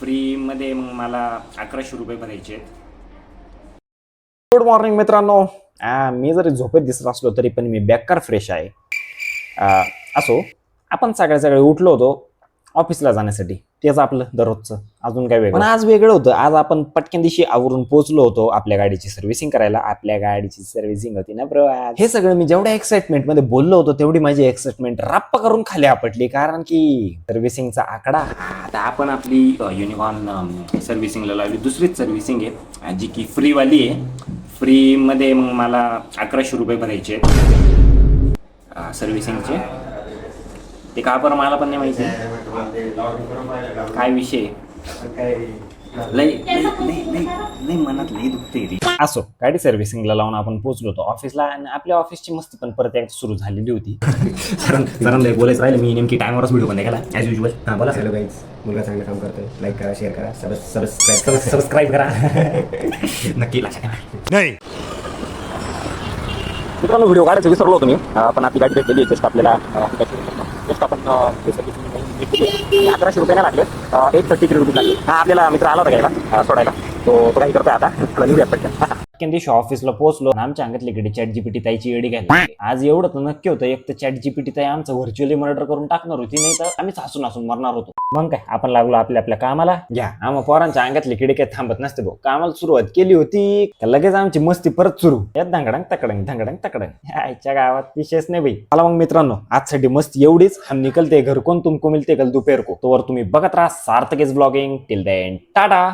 फ्रीमध्ये मग मला 1100 रुपये भरायचे आहेत. गुड मॉर्निंग मित्रांनो. मी जरी झोपेत दिसत असलो तरी पण मी बेकार फ्रेश आहे. असो, आपण सगळे उठलो होतो ऑफिसला जाण्यासाठी, तेच आपलं दररोजचं, अजून काय वेगळं. पण आज वेगळं होतं. आज आपण पटकन दिवशी आवरून पोहोचलो होतो आपल्या गाडीची सर्व्हिसिंग करायला. आपल्या गाडीची सर्व्हिसिंग होती ना ब्रो आज. हे सगळं मी जेवढ्या एक्साइटमेंट मध्ये बोललो होतो तेवढी माझी एक्साइटमेंट रप्प करून खाली आपटली, कारण की सर्व्हिसिंगचा आकडा. आता आपण आपली युनिकॉर्न सर्व्हिसिंगला लावली, दुसरीच सर्व्हिसिंग आहे जी की फ्रीवाली आहे. फ्रीमध्ये मग मला 1100 रुपये भरायचे आहेत सर्व्हिसिंगचे. ते का बरं मला पण नाही माहिती काय विषय. लई मनात लई दुखते रे. असो, गाडी सर्व्हिसिंगला लावून आपण पोहोचलो होतो ऑफिसला, आणि आपल्या ऑफिसची मस्ती पण परत एकदा सुरू झालेली होती. सरांना बोलायचं राहिलं, मी नेमकी टायमावरच व्हिडिओ बंद केला ॲज युजल. हां बोला. हॅलो गाईज, मुलगा चांगलं काम करतोय. लाईक करा, शेअर करा, सबस्क्राईब करा. नक्की लक्षात ठेवा. नाही. मित्रांनो, व्हिडिओ काढायचं विसरलो होतो मी, पण आपली गाडी भेटलेली जस्ट आपल्याला. जस्ट आपण 1100 रुपये लागले, 833 रुपये लागले. हा आपल्याला मित्र आला होता घ्यायला, सोडायला. तो काही करतोय आता, निघूया पटकन. दिवशी ऑफिसला पोहोचलो, आमच्या अंगातली कडे ChatGPT ताईची एडी घ्यायला. आज एवढं तर नक्की होतं, एक तर ChatGPT ताई आमचं व्हर्च्युअली मर्डर करून टाकणार होती, नाही तर आम्हीच हसून मरणार होतो. मग काय, आपण लागलो आपल्या कामाला. घ्या, आम्हा पोरांच्या अंगातली किडे काही थांबत नसते भाऊ. कामाला सुरुवात केली होती लगेच आमची मस्ती परत सुरू. यात धंगडंग तकडंग. आईच्या गावात विशेष नाही भाई. मला मग मित्रांनो, आजसाठी मस्ती एवढीच. हम निकलते घर कोण, तुमको मिलते कल दोपहर को. तोवर तुम्ही बघत राहा सार्थकेच ब्लॉगिंग. Till then Tata.